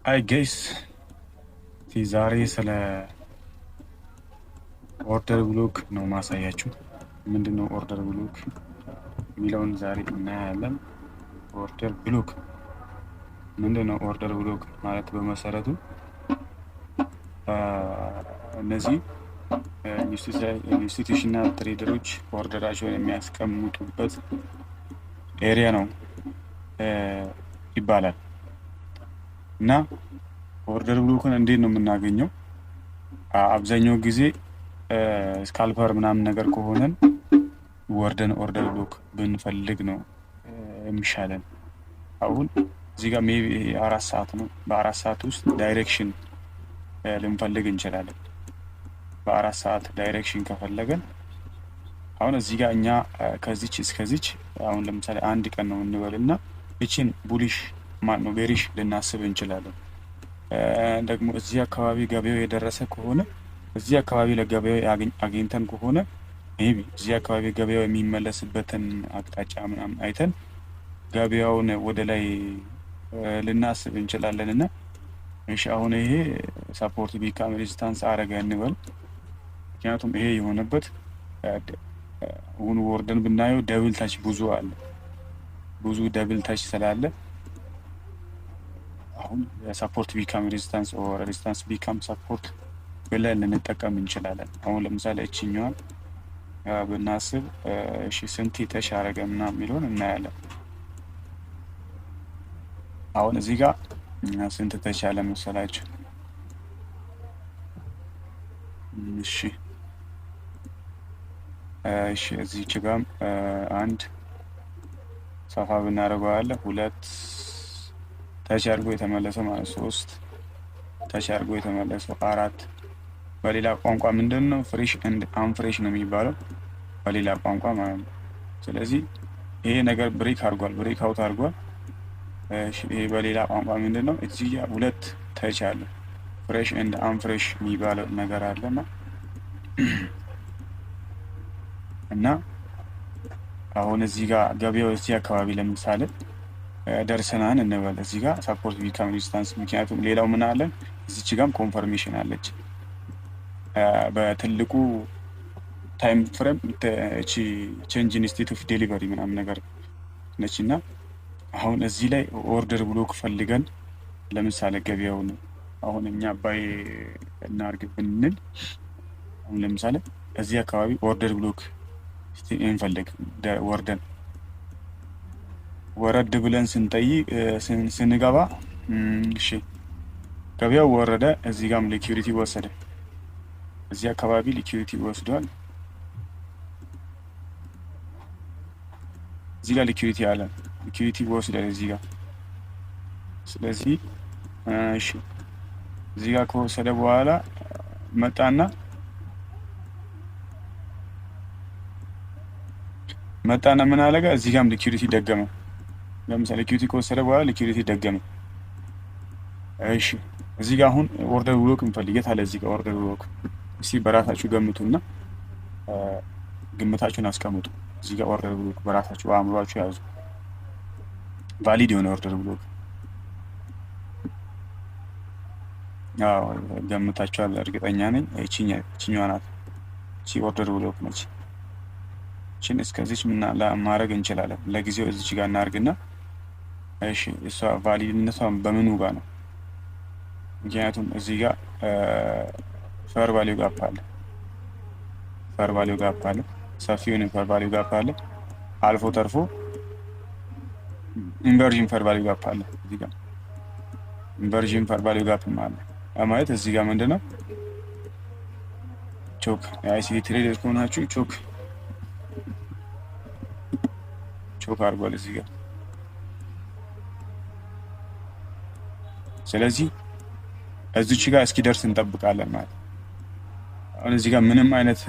አይ ጌስ ዛሬ ስለ ኦርደር ብሎክ ነው ማሳያችሁ። ምንድነው ኦርደር ብሎክ የሚለውን ዛሬ እናያለን። ኦርደር ብሎክ ምንድነው? ኦርደር ብሎክ ማለት በመሰረቱ እነዚህ ኢንስቲትዩሽናል ትሬደሮች ኦርደራቸውን የሚያስቀምጡበት ኤሪያ ነው ይባላል። እና ኦርደር ብሎክን እንዴት ነው የምናገኘው? አብዛኛው ጊዜ ስካልፐር ምናምን ነገር ከሆነን ወርደን ኦርደር ብሎክ ብንፈልግ ነው የሚሻለን። አሁን እዚህ ጋር ሜቢ 4 ሰዓት ነው። በ4 ሰዓት ውስጥ ዳይሬክሽን ልንፈልግ እንችላለን። በ4 ሰዓት ዳይሬክሽን ከፈለገን አሁን እዚህ ጋር እኛ ከዚች እስከዚች አሁን ለምሳሌ አንድ ቀን ነው እንበልና እቺን ቡሊሽ ማለት ነው ቤሪሽ ልናስብ እንችላለን። ደግሞ እዚህ አካባቢ ገበያው የደረሰ ከሆነ እዚህ አካባቢ ለገበያው አግኝተን ከሆነ ሜቢ እዚህ አካባቢ ገበያው የሚመለስበትን አቅጣጫ ምናምን አይተን ገበያውን ወደ ላይ ልናስብ እንችላለን። እና እሺ አሁን ይሄ ሰፖርት ቢካም ሬዚስታንስ አረገ እንበል። ምክንያቱም ይሄ የሆነበት አሁን ወርደን ብናየው ደብል ታች ብዙ ደብል ታች ስላለ አሁን ሰፖርት ቢካም ሬዚስታንስ ኦር ሬዚስታንስ ቢካም ሰፖርት ብለን ልንጠቀም እንችላለን። አሁን ለምሳሌ እቺኛዋን ብናስብ እሺ ስንት ተሻረገ ምናምን የሚለውን እናያለን። አሁን እዚህ ጋር ስንት ተቻለ መሰላችሁ? እሺ እዚህ ጋር አንድ ሰፋ ብናደርገው አለ 2 ታች አድርጎ የተመለሰው ማለት 3 ታች አድርጎ የተመለሰው 4። በሌላ ቋንቋ ምንድነው ፍሬሽ ኤንድ አንፍሬሽ ነው የሚባለው በሌላ ቋንቋ ማለት ነው። ስለዚህ ይሄ ነገር ብሬክ አውት አድርጓል። ይሄ በሌላ ቋንቋ ምንድነው? እዚህ ጋር 2 ታች አለ ፍሬሽ ኤንድ አንፍሬሽ የሚባለው ነገር አለና እና አሁን እዚህ ጋር ገበያው እዚህ አካባቢ ለምሳሌ ደርሰናን እንበል። እዚህ ጋር ሰፖርት ቢካም ሬዚስታንስ ምክንያቱም ሌላው ምን አለን እዚች ጋርም ኮንፈርሜሽን አለች በትልቁ ታይም ፍሬም እቺ ቼንጅ ኢን ስቴት ኦፍ ዴሊቨሪ ምናምን ነገር ነችና አሁን እዚህ ላይ ኦርደር ብሎክ ፈልገን ለምሳሌ ገበያውን አሁን እኛ ባይ እናርግ ብንል አሁን ለምሳሌ እዚህ አካባቢ ኦርደር ብሎክ እንፈልግ ወረድ ብለን ስንገባ እሺ ገበያው ወረደ። እዚህ ጋርም ሊኩዊዲቲ ወሰደ። እዚህ አካባቢ ሊኩዊዲቲ ወስዷል። እዚህ ጋር ሊኩዊዲቲ አለ ሊኩዊዲቲ ወስዷል እዚህ ጋር። ስለዚህ እሺ እዚህ ጋር ከወሰደ በኋላ መጣና ምን አለጋ እዚህ ጋርም ሊኩዊዲቲ ደገመ። ለምሳሌ ሊኩዊዲቲ ከወሰደ በኋላ ሊኩዊዲቲ ደገመ። እሺ እዚህ ጋር አሁን ኦርደር ብሎክ እንፈልገት አለ። እዚህ ጋር ኦርደር ብሎክ እስቲ በራሳችሁ ገምቱና ግምታችሁን አስቀምጡ። እዚህ ጋር ኦርደር ብሎክ በራሳችሁ አእምሯችሁ ያዙ። ቫሊድ የሆነ ኦርደር ብሎክ ገምታችኋል እርግጠኛ ነኝ። እቺኛዋ ናት። እቺ ኦርደር ብሎክ ነች። እቺን እስከዚች ማድረግ እንችላለን። ለጊዜው እዚች ጋር እናርግና እሺ እሷ ቫሊድነቷ በምኑ ጋር ነው? ምክንያቱም እዚህ ጋር ፌር ቫልዩ ጋፕ አለ ሰፊውን ፌር ቫልዩ ጋፕ አለ። አልፎ ተርፎ ኢንቨርዥን ፌር ቫልዩ ጋፕ አለ። እዚህ ጋር ኢንቨርዥን ፌር ቫልዩ ጋፕ አለ ማለት እዚህ ጋር ምንድነው ቾክ አይሲቲ ትሬደር ከሆናችሁ ቾክ አድርጓል እዚህ ጋር። ስለዚህ እዚች ጋር እስኪደርስ እንጠብቃለን ማለት ነው። አሁን እዚህ ጋር ምንም አይነት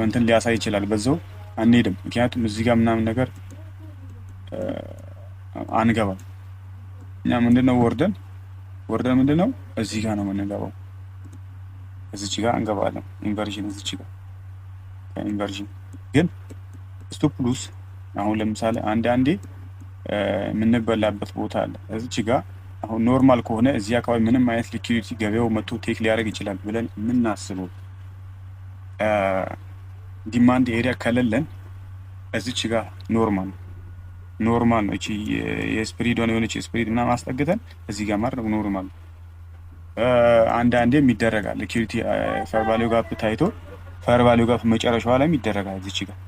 እንትን ሊያሳይ ይችላል። በዛው አንሄድም። ምክንያቱም እዚህ ጋር ምናምን ነገር አንገባም። እኛ ምንድነው ወርደን ምንድነው እዚህ ጋር ነው የምንገባው። እዚች ጋር እንገባለን። ኢንቨርዥን እዚች ጋር ኢንቨርዥን ግን ስቶፕ ሉስ አሁን ለምሳሌ አንዴ የምንበላበት ቦታ አለ። እዚች ጋር አሁን ኖርማል ከሆነ እዚህ አካባቢ ምንም አይነት ሊኩዊዲቲ ገበያው መጥቶ ቴክ ሊያደርግ ይችላል ብለን የምናስበው ዲማንድ ኤሪያ ከሌለን እዚች ጋር ኖርማል ነው። እቺ የስፕሪዷን የሆነች ስፕሪድ ምናምን አስጠግተን እዚህ ጋር ማድረግ ኖርማል። አንዳንዴም ይደረጋል ሊኩዊዲቲ ፌር ቫልዩ ጋፕ ታይቶ ፌር ቫልዩ ጋፕ መጨረሻዋ ላይ ይደረጋል እዚች ጋር፣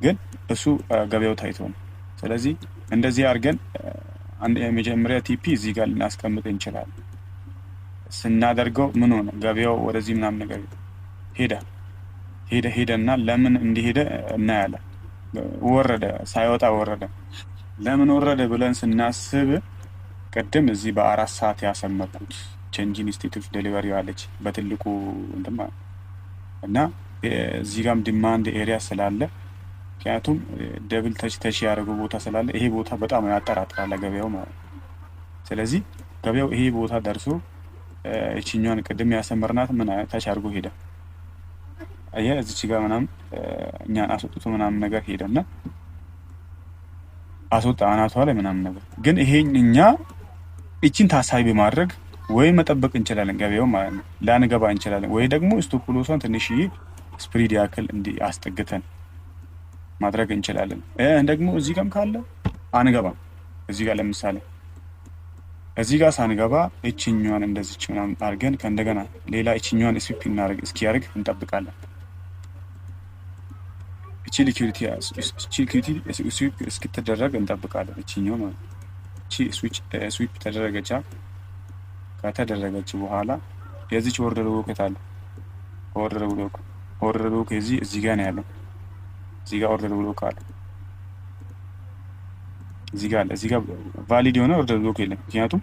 ግን እሱ ገበያው ታይቶ ነው። ስለዚህ እንደዚህ አድርገን አንድ የመጀመሪያ ቲፒ እዚህ ጋር ልናስቀምጥ እንችላለን። ስናደርገው ምን ሆነ ገበያው ወደዚህ ምናምን ነገር ሄደና ለምን እንዲሄደ እናያለን። ወረደ፣ ሳይወጣ ወረደ። ለምን ወረደ ብለን ስናስብ ቅድም እዚህ በ4 ሰዓት ያሰመርኩት ቼንጂን ስቴት ኦፍ ዴሊቨሪ አለች በትልቁ እንትን እና እዚህ ጋርም ዲማንድ ኤሪያ ስላለ ምክንያቱም ደብል ተች ያደረገው ቦታ ስላለ ይሄ ቦታ በጣም ያጠራጥራል ገበያው ማለት ነው። ስለዚህ ገበያው ይሄ ቦታ ደርሶ እቺኛን ቅድም ያሰመርናት ምን ታች አድርጎ ሄደ። እዚች ጋር ምናምን እኛን አስወጥቶ ምናምን ነገር ሄደና አስወጣ አናቷ ላይ ምናምን ነገር። ግን ይሄን እኛ እቺን ታሳቢ በማድረግ ወይ መጠበቅ እንችላለን ገበያው ማለት ነው፣ ላንገባ እንችላለን። ወይ ደግሞ ስቶፕ ሎሷን ትንሽዬ ስፕሪድ ያክል እንዲ አስጠግተን ማድረግ እንችላለን። ደግሞ እዚህ ጋርም ካለ አንገባም። እዚህ ጋር ለምሳሌ እዚህ ጋር ሳንገባ እቺኛዋን እንደዚች ምናምን አድርገን ከእንደገና ሌላ እቺኛዋን ስዊፕ እናደርግ እስኪያደርግ እንጠብቃለን። እቺ ሊኩዊዲቲ ስዊፕ እስክትደረግ እንጠብቃለን። እቺኛው ማለት እቺ ስዊፕ ተደረገች። ከተደረገች በኋላ የዚች ኦርደር ብሎክ አለ። ኦርደር ብሎክ እዚህ ጋር ነው ያለው። እዚህ ጋር ኦርደር ብሎክ አለ። እዚህ ጋር ቫሊድ የሆነ ኦርደር ብሎክ የለም። ምክንያቱም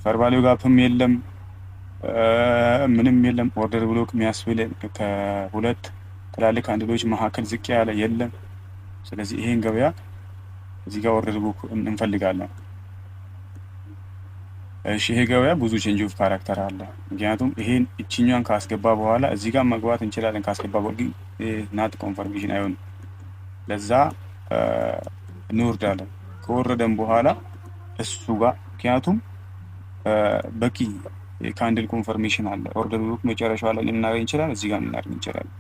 ፌር ቫልዩ ጋፕም የለም ምንም የለም። ኦርደር ብሎክ የሚያስብል ከሁለት ትላልቅ ካንድሎች መካከል ዝቅ ያለ የለም። ስለዚህ ይሄን ገበያ እዚህ ጋር ኦርደር ብሎክ እንፈልጋለን። እሺ ይሄ ገበያ ብዙ ቼንጅ ኦፍ ካራክተር አለ። ምክንያቱም ይሄን እቺኛን ካስገባ በኋላ እዚህ ጋር መግባት እንችላለን። ካስገባ በኋላ ግን ናት ኮንፈርሜሽን አይሆንም። ለዛ እንወርዳለን። ከወረደን በኋላ እሱ ጋር ምክንያቱም በቂ ካንድል ኮንፈርሜሽን አለ። ኦርደር ብሎክ መጨረሻው ላይ ልናገኝ እንችላለን። እዚህ ጋር ልናገኝ እንችላለን።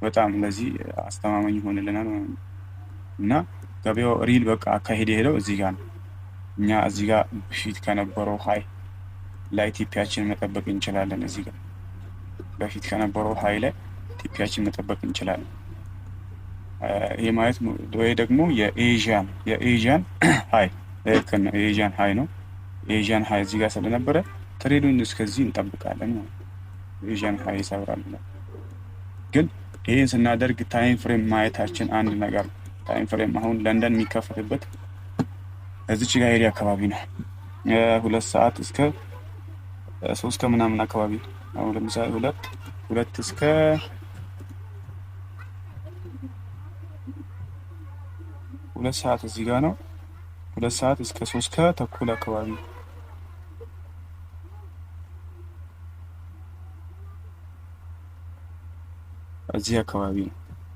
በጣም ለዚህ አስተማማኝ ይሆንልናል እና ገበያው ሪል በቃ አካሄድ ሄደው እዚህ ጋር ነው። እኛ እዚህ ጋር በፊት ከነበረው ሃይ ላይ ቲፒያችን መጠበቅ እንችላለን። እዚህ ጋር በፊት ከነበረው ሃይ ላይ ቲፒያችን መጠበቅ እንችላለን። ይሄ ማለት ወይ ደግሞ የኤዥያን ሃይ የኤዥያን ሃይ ነው። ኤዥያን ሃይ እዚህ ጋር ስለነበረ ትሬዱን እስከዚህ እንጠብቃለን ማለት ነው። ኤዥያን ሃይ ይሰብራል። ግን ይሄን ስናደርግ ታይም ፍሬም ማየታችን አንድ ነገር። ታይም ፍሬም አሁን ለንደን የሚከፈትበት እዚች ጋር ኤሪያ አካባቢ ነው። 2 ሰዓት እስከ 3 ከምናምን አካባቢ አሁን ለምሳሌ 2 እስከ 2 ሰዓት እዚህ ጋር ነው። 2 ሰዓት እስከ 3 ከተኩል አካባቢ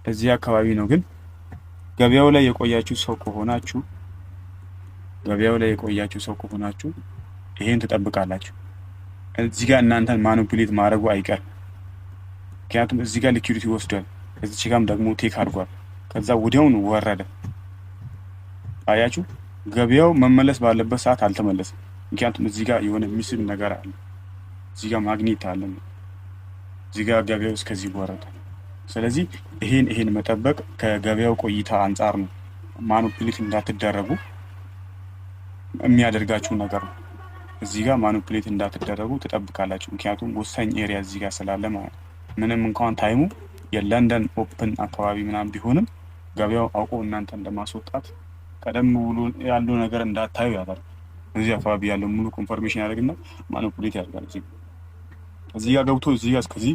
እዚህ አካባቢ ነው። ግን ገበያው ላይ የቆያችሁ ሰው ከሆናችሁ ይሄን ትጠብቃላችሁ። እዚህ ጋር እናንተን ማኒፑሌት ማድረጉ አይቀር። ምክንያቱም እዚህ ጋር ሊኩዊዲቲ ወስዷል፣ እዚህ ጋርም ደግሞ ቴክ አድርጓል። ከዛ ወዲያውኑ ወረደ። አያችሁ፣ ገበያው መመለስ ባለበት ሰዓት አልተመለሰም። ምክንያቱም እዚህ ጋር የሆነ ሚስብ ነገር አለ። እዚህ ጋር ማግኔት አለ። እዚህ ጋር ገበያው እስከዚህ ወረደ። ስለዚህ ይሄን መጠበቅ ከገበያው ቆይታ አንጻር ነው። ማኒፑሌት እንዳትደረጉ የሚያደርጋችሁ ነገር ነው። እዚህ ጋር ማኒፑሌት እንዳትደረጉ ትጠብቃላችሁ። ምክንያቱም ወሳኝ ኤሪያ እዚህ ጋር ስላለ ማለት ነው። ምንም እንኳን ታይሙ የለንደን ኦፕን አካባቢ ምናምን ቢሆንም ገበያው አውቆ እናንተ እንደማስወጣት ቀደም ብሎ ያለው ነገር እንዳታዩ ያደርጋል። እዚህ አካባቢ ያለው ሙሉ ኮንፈርሜሽን ያደርግና ማኒፑሌት ያደርጋል። እዚህ ጋር ገብቶ እዚህ ጋር እስከዚህ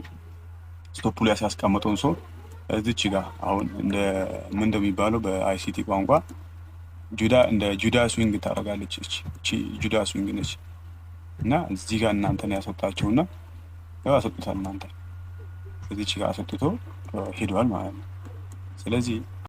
ስቶፕ ላይ ያስቀመጠውን ሰው እዚች ጋር አሁን እንደ ምን እንደሚባለው በአይሲቲ ቋንቋ ጁዳ ስዊንግ ታደርጋለች። እቺ ጁዳ ስዊንግ ነች እና እዚህ ጋር እናንተን ያስወጣቸውና ያስወጡታል። እናንተ እዚች ጋር አስወጥቶ ሄዷል ማለት ነው። ስለዚህ